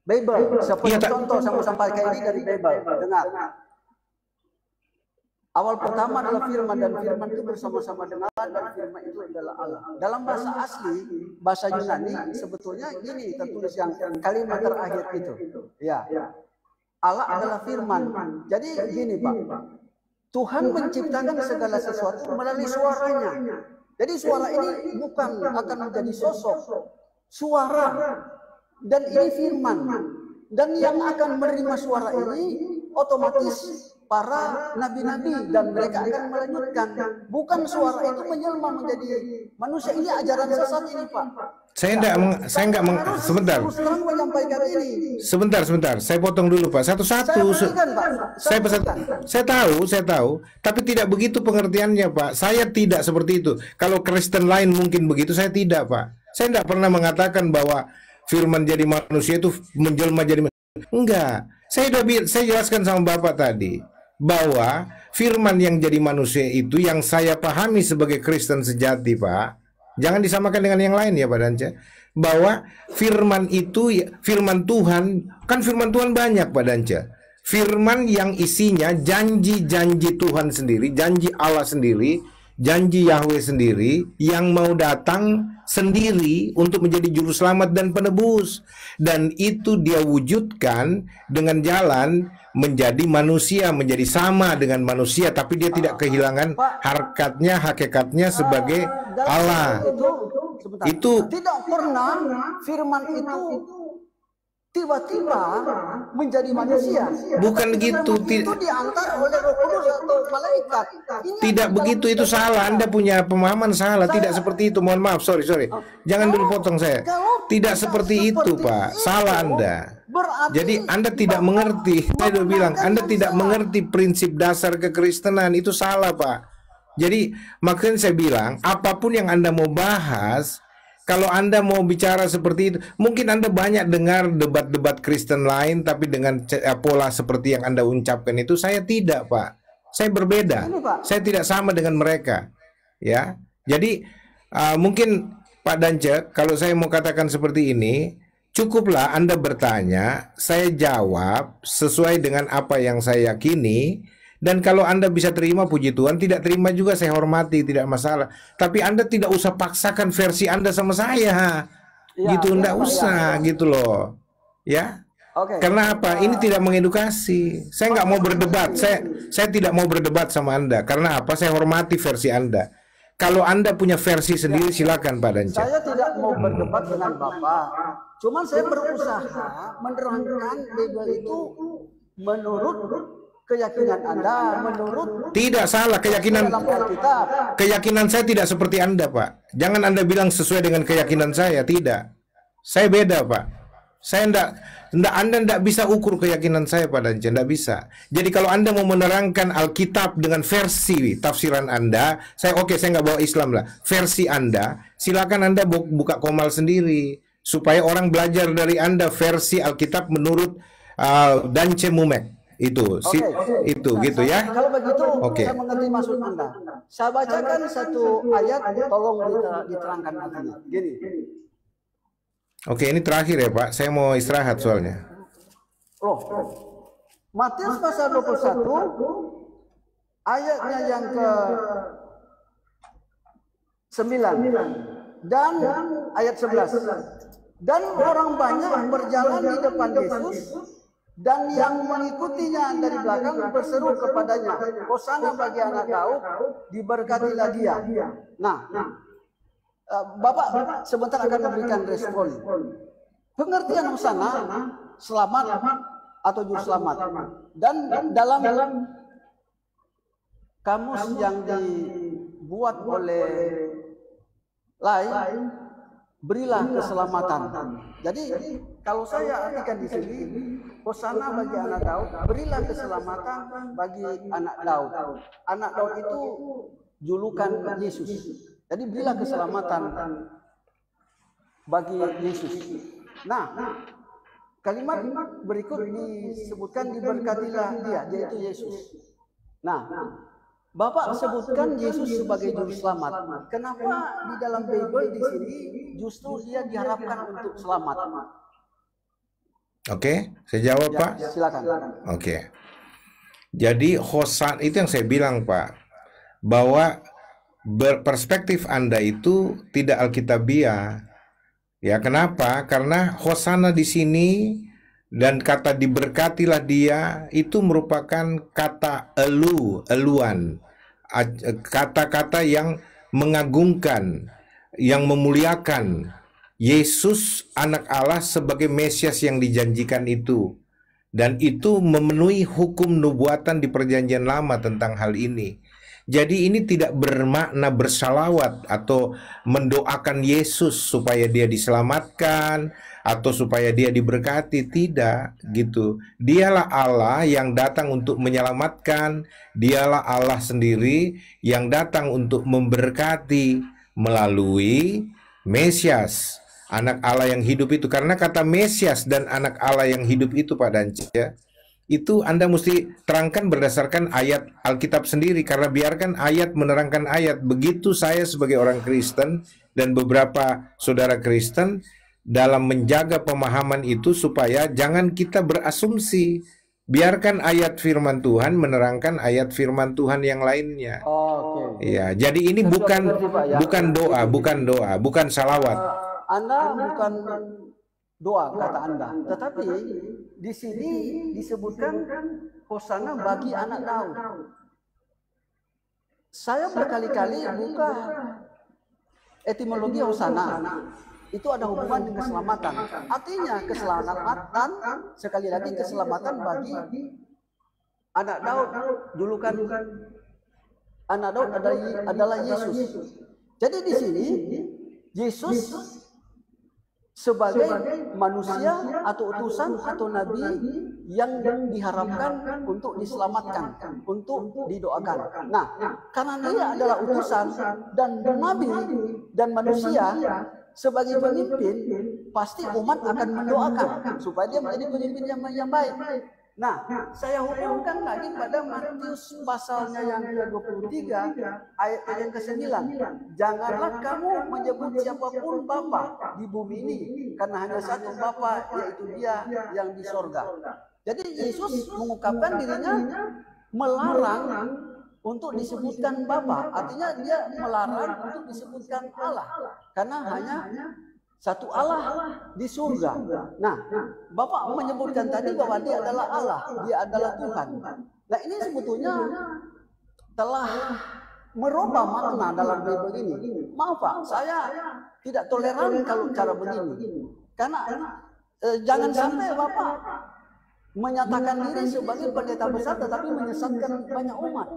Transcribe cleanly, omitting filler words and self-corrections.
Bible. Seperti contoh saya mau sampaikan ini dari Bible. Dengar. Awal pertama adalah firman, dan firman itu bersama-sama dengan Allah, dan firman itu adalah Allah. Dalam bahasa asli, bahasa Yunani sebetulnya ini tertulis yang kalimat terakhir itu. Ya. Allah adalah firman. Jadi gini Pak, Tuhan menciptakan segala sesuatu melalui suaranya. Jadi suara ini bukan akan menjadi sosok, suara, dan ini firman. Dan yang akan menerima suara ini otomatis para nabi-nabi, dan mereka akan melanjutkan. Bukan suara itu menjelma menjadi manusia. Ini ajaran sesat ini Pak. Sebentar. Sebentar. Saya potong dulu Pak. Satu-satu. Saya tahu. Tapi tidak begitu pengertiannya Pak. Saya tidak seperti itu. Kalau Kristen lain mungkin begitu, saya tidak Pak. Saya tidak pernah mengatakan bahwa firman jadi manusia itu menjelma jadi manusia. Enggak. Saya jelaskan sama Bapak tadi bahwa firman yang jadi manusia itu yang saya pahami sebagai Kristen sejati Pak. Jangan disamakan dengan yang lain ya Pak Danca. Bahwa firman itu, firman Tuhan, kan firman Tuhan banyak Pak Danca. Firman yang isinya janji-janji Tuhan sendiri, janji Allah sendiri, janji Yahweh sendiri, yang mau datang sendiri untuk menjadi juru selamat dan penebus. Dan itu dia wujudkan dengan jalan menjadi manusia, menjadi sama dengan manusia, tapi dia tidak kehilangan harkatnya, hakikatnya sebagai Allah. Itu tidak pernah firman itu tiba-tiba menjadi manusia. Bukan gitu. Itu diantar oleh Roh Kudus atau malaikat. Tidak begitu, itu salah. Anda punya pemahaman salah. Tidak seperti itu. Mohon maaf, sorry. Jangan dulu potong saya. Tidak seperti itu, Pak. Salah Anda. Jadi Anda tidak mengerti. Saya udah bilang, Anda tidak mengerti prinsip dasar kekristenan. Itu salah, Pak. Jadi makanya saya bilang, apapun yang Anda mau bahas, kalau Anda mau bicara seperti itu, mungkin Anda banyak dengar debat-debat Kristen lain, tapi dengan pola seperti yang Anda ucapkan itu, saya tidak, Pak. Saya berbeda. Saya tidak sama dengan mereka. Ya, jadi mungkin Pak Dance, kalau saya mau katakan seperti ini, cukuplah Anda bertanya, saya jawab sesuai dengan apa yang saya yakini. Dan kalau Anda bisa terima, puji Tuhan. Tidak terima juga saya hormati, tidak masalah. Tapi Anda tidak usah paksakan versi Anda sama saya, gitu. Nggak usah, gitu loh, ya. Karena apa? Ini tidak mengedukasi. Saya nggak mau berdebat. Saya tidak mau berdebat sama Anda. Karena apa? Saya hormati versi Anda. Kalau Anda punya versi sendiri, silakan Pak Dance. Saya tidak mau berdebat dengan Bapak. Cuman saya berusaha menerangkan Bible itu menurut keyakinan Anda, menurut tidak salah keyakinan saya tidak seperti Anda, Pak. Jangan Anda bilang sesuai dengan keyakinan saya, tidak. Saya beda, Pak. Anda tidak bisa ukur keyakinan saya, Pak Dance, tidak bisa. Jadi kalau Anda mau menerangkan Alkitab dengan versi tafsiran Anda, saya nggak bawa Islam lah. Versi Anda, silakan Anda buka komal sendiri supaya orang belajar dari Anda versi Alkitab menurut Dance Mumek. Itu gitu ya. Kalau begitu, saya mengerti maksud Anda. Saya bacakan satu ayat, tolong diterangkan artinya. Gini. Oke, ini terakhir ya Pak. Saya mau istirahat soalnya. Matius pasal 21 ayatnya yang ke 9 dan ayat 11. Dan orang banyak berjalan di depan Yesus, dan yang mengikutinya dari belakang berseru kepadanya, Hosana bagi anak Daud, diberkatilah dia. Nah, Bapak sebentar akan memberikan respon. Pengertian Hosana, selamat atau juru selamat. Dan dalam kamus yang dibuat oleh lain, berilah keselamatan. Jadi kalau saya artikan di sini, Hosana bagi anak Daud, berilah keselamatan bagi anak Daud. Anak Daud itu julukan Yesus. Jadi berilah keselamatan bagi Yesus. Nah, kalimat berikut disebutkan diberkatilah dia, yaitu Yesus. Nah, Bapak sebutkan Yesus sebagai juru selamat. Kenapa di dalam Bible di sini justru dia diharapkan untuk selamat? Oke, saya jawab, Ya, Pak. silakan. Oke. Jadi Hosan itu yang saya bilang, Pak, bahwa perspektif Anda itu tidak alkitabiah. Ya, kenapa? Karena Hosana di sini dan kata diberkatilah dia itu merupakan kata eluan, kata-kata yang mengagungkan, yang memuliakan Yesus anak Allah sebagai Mesias yang dijanjikan itu. Dan itu memenuhi hukum nubuatan di perjanjian lama tentang hal ini. Jadi ini tidak bermakna bersalawat atau mendoakan Yesus supaya dia diselamatkan atau supaya dia diberkati, tidak gitu. Dialah Allah yang datang untuk menyelamatkan, dialah Allah sendiri yang datang untuk memberkati melalui Mesias, anak Allah yang hidup itu. Karena kata Mesias dan anak Allah yang hidup itu, Pak Dance, ya, itu Anda mesti terangkan berdasarkan ayat Alkitab sendiri, karena biarkan ayat menerangkan ayat. Begitu saya sebagai orang Kristen dan beberapa saudara Kristen dalam menjaga pemahaman itu supaya jangan kita berasumsi. Biarkan ayat firman Tuhan menerangkan ayat firman Tuhan yang lainnya. Oke. Ya, jadi ini bukan doa, bukan salawat. Anda bukan doa kata Anda, tetapi di sini disebutkan Hosana bagi anak Daud. Saya berkali-kali buka etimologi Hosana. Itu ada hubungan dengan keselamatan. Artinya keselamatan, sekali lagi keselamatan bagi anak Daud. Dulu kan anak Daud adalah Yesus. Jadi di sini Yesus sebagai manusia atau utusan atau nabi yang diharapkan untuk diselamatkan, untuk didoakan. Nah, karena dia adalah utusan dan nabi dan manusia sebagai pemimpin, pasti umat akan mendoakan supaya dia menjadi pemimpin yang baik. Nah, saya hubungkan lagi pada Matius pasalnya yang ke-23 ayat yang ke-9. Janganlah kamu menyebut siapapun Bapa di bumi ini, karena hanya satu Bapa, yaitu Dia yang di sorga. Jadi Yesus mengungkapkan dirinya melarang untuk disebutkan Bapa. Artinya dia melarang untuk disebutkan Allah, karena hanya satu Allah di surga. Nah, Bapak menyebutkan tadi bahwa dia adalah Allah, dia adalah Tuhan. Nah, ini sebetulnya telah merubah makna dalam Bible ini. Maaf Pak, saya tidak toleran kalau cara begini. Karena jangan sampai Bapak menyatakan diri sebagai pendeta besar tetapi menyesatkan banyak umat.